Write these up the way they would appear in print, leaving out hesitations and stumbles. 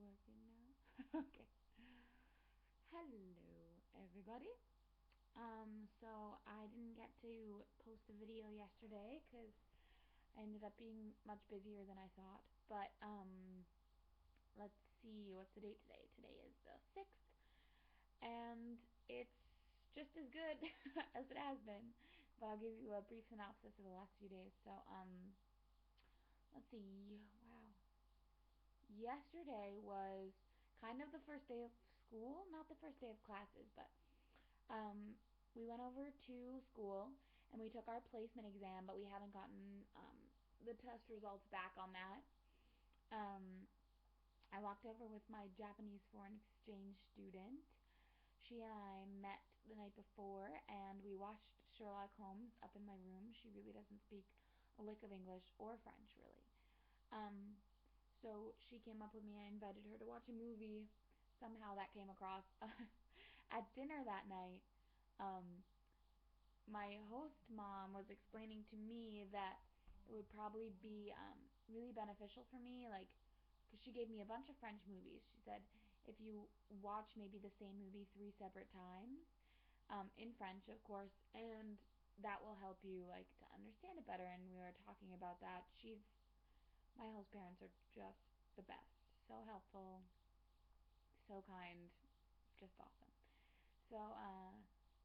working now? Okay. Hello, everybody. So I didn't get to post a video yesterday because I ended up being much busier than I thought. But, let's see, what's the date today? Today is the 6th, and it's just as good as it has been. But I'll give you a brief synopsis of the last few days. So, let's see. Wow. Yesterday was kind of the first day of school, not the first day of classes, but um, we went over to school and we took our placement exam, but we haven't gotten the test results back on that. Um, I walked over with my Japanese foreign exchange student. She and I met the night before and we watched Sherlock Holmes up in my room. She really doesn't speak a lick of English or French, really. Um, so she came up with me. I invited her to watch a movie. Somehow that came across. At dinner that night, um, my host mom was explaining to me that it would probably be really beneficial for me, like, because she gave me a bunch of French movies. She said if you watch maybe the same movie 3 separate times, in French, of course, and that will help you like to understand it better. And we were talking about that. My host parents are just the best, so helpful, so kind, just awesome. So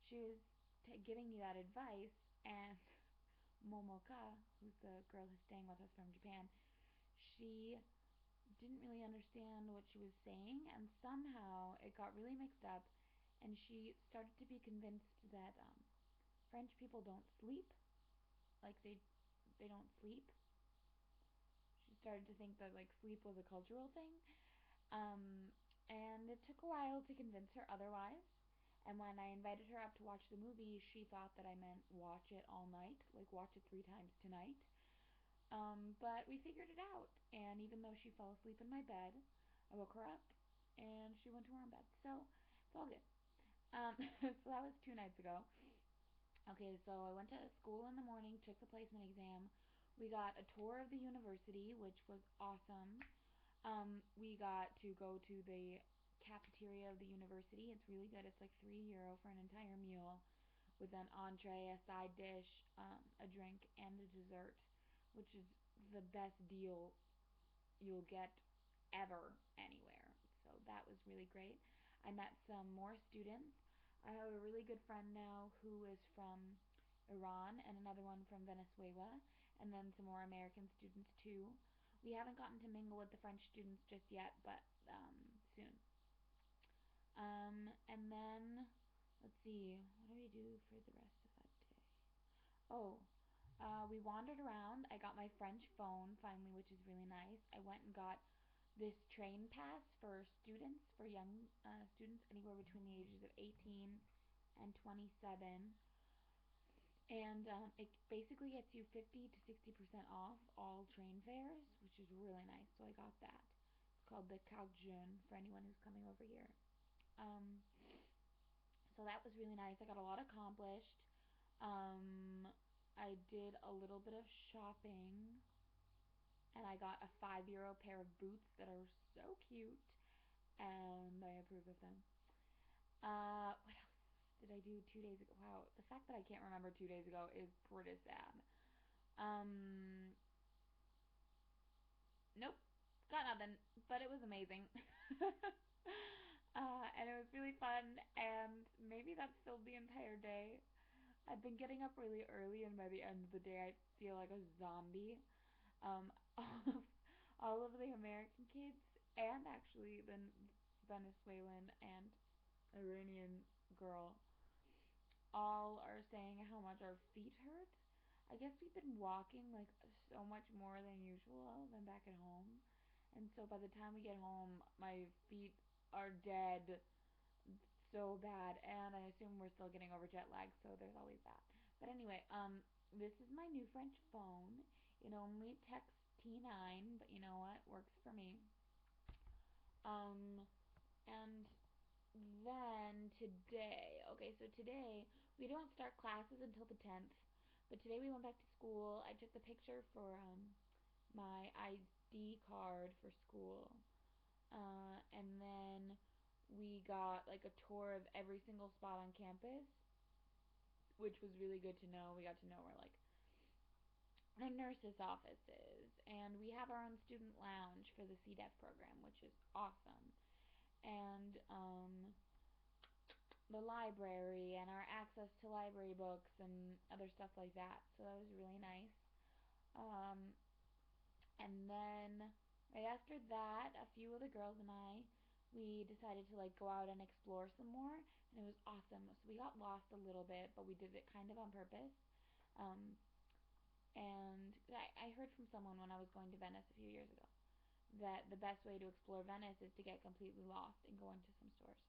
she was giving me that advice, and Momoka, who's the girl who's staying with us from Japan, she didn't really understand what she was saying, and somehow it got really mixed up, and she started to be convinced that French people don't sleep, like they don't sleep. She started to think that like sleep was a cultural thing, um, and it took a while to convince her otherwise. And when I invited her up to watch the movie, she thought that I meant watch it all night, like watch it 3 times tonight. But we figured it out, and even though she fell asleep in my bed, I woke her up, and she went to her own bed. So it's all good. So that was 2 nights ago. Okay, so I went to school in the morning, took the placement exam. We got a tour of the university, which was awesome. We got to go to the cafeteria of the university. It's really good. It's like €3 for an entire meal with an entree, a side dish, a drink, and a dessert, which is the best deal you'll get ever anywhere. So that was really great. I met some more students. I have a really good friend now who is from Iran and another one from Venezuela, and then some more American students too. We haven't gotten to mingle with the French students just yet, but soon. And then, let's see, what do we do for the rest of that day? Oh, we wandered around. I got my French phone finally, which is really nice. I went and got this train pass for students, for young students anywhere between the ages of 18 and 27. And it basically gets you 50 to 60% off all train fares, which is really nice. So I got that. It's called the Carte Jeune for anyone who's coming over here. Um, so that was really nice. I got a lot accomplished. Um, I did a little bit of shopping, and I got a €5 pair of boots that are so cute, and I approve of them. What else did I do 2 days ago? Wow, the fact that I can't remember 2 days ago is pretty sad. Um, nope, got nothing, but it was amazing. And it was really fun, and maybe that's filled the entire day. I've been getting up really early, and by the end of the day, I feel like a zombie. Um, all of the American kids, and actually the Venezuelan and Iranian girl, all are saying how much our feet hurt. I guess we've been walking like so much more than usual than back at home. And so by the time we get home, my feet are dead so bad. And I assume we're still getting over jet lag, so there's always that. But anyway, this is my new French phone. It only texts T9, but you know what? Works for me. Um, and then today, okay, so today we don't start classes until the 10th, but today we went back to school. I took the picture for my ID card for school. And then we got like a tour of every single spot on campus, which was really good to know. We got to know where like the nurses' offices, and we have our own student lounge for the CDEF program, which is awesome. And the library and our access to library books and other stuff like that. So that was really nice. Um, and then right after that, a few of the girls and I, we decided to like go out and explore some more, and it was awesome. So we got lost a little bit, but we did it kind of on purpose. Um, and I heard from someone when I was going to Venice a few years ago that the best way to explore Venice is to get completely lost and go into some stores.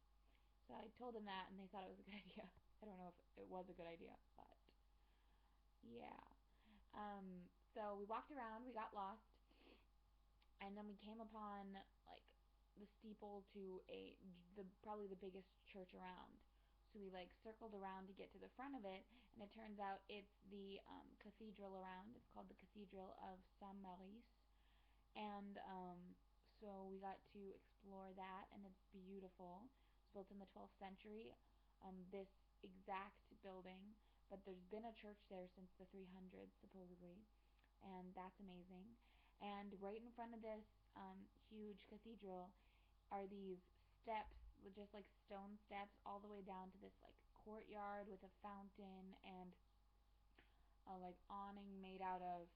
So I told them that, and they thought it was a good idea. I don't know if it was a good idea, but yeah. So we walked around, we got lost, and then we came upon like the steeple to the probably the biggest church around. So we like circled around to get to the front of it, and it turns out it's the cathedral around. It's called the Cathedral of Saint Maurice, and so we got to explore that, and it's beautiful. It's built in the 12th century. This exact building, but there's been a church there since the 300s supposedly, and that's amazing. And right in front of this huge cathedral are these steps, just like stone steps, all the way down to this like courtyard with a fountain and a like awning made out of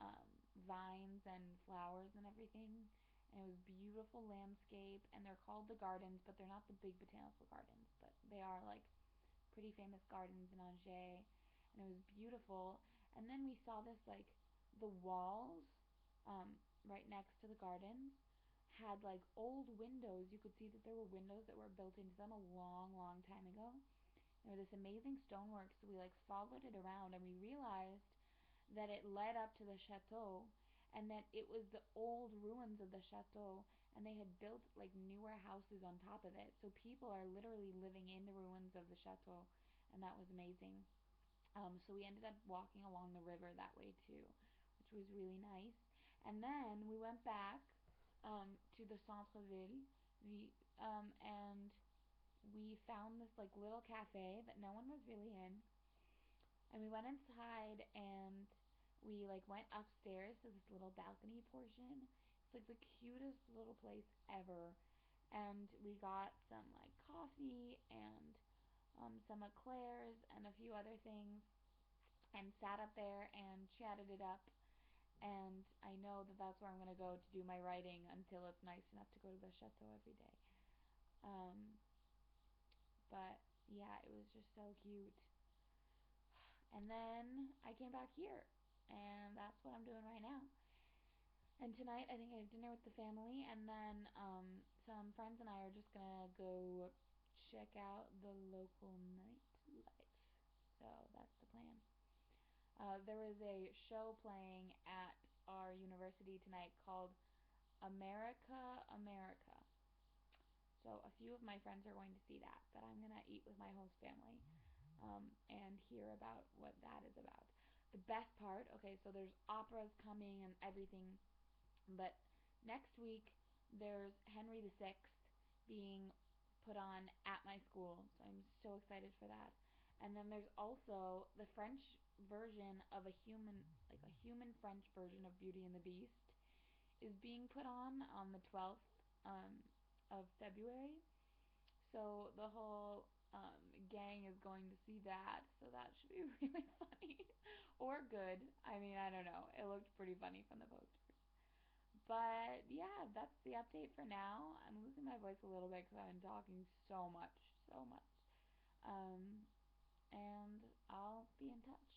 um, vines and flowers and everything. And it was beautiful landscape, and they're called the gardens, but they're not the big botanical gardens, but they are like pretty famous gardens in Angers, and it was beautiful. And then we saw this like the walls right next to the gardens had like old windows. You could see that there were windows that were built into them a long, long time ago. There was this amazing stonework, so we like followed it around, and we realized that it led up to the chateau, and that it was the old ruins of the chateau, and they had built like newer houses on top of it. So people are literally living in the ruins of the chateau, and that was amazing. So we ended up walking along the river that way too, which was really nice. And then we went back to the centre-ville, and we found this like little cafe that no one was really in, and we went inside, and we like went upstairs to this little balcony portion. It's like the cutest little place ever. And we got some like coffee and some eclairs and a few other things, and sat up there and chatted it up. And I know that that's where I'm gonna go to do my writing until it's nice enough to go to the chateau every day. Um, but yeah, it was just so cute. And then I came back here, and that's what I'm doing right now. And tonight I think I have dinner with the family, and then some friends and I are just gonna go check out the local nightlife. So that's the plan. There was a show playing at our university tonight called America, America. So a few of my friends are going to see that, but I'm gonna eat with my host family and hear about what that is about. The best part, okay, so there's operas coming and everything, but next week there's Henry VI being put on at my school, so I'm so excited for that. And then there's also the French version of a human French version of Beauty and the Beast is being put on the 12th um, of February. So the whole gang is going to see that, so that should be really funny or good. I mean, I don't know. It looked pretty funny from the posters. But yeah, that's the update for now. I'm losing my voice a little bit because I've been talking so much, so much. Um, and I'll be in touch.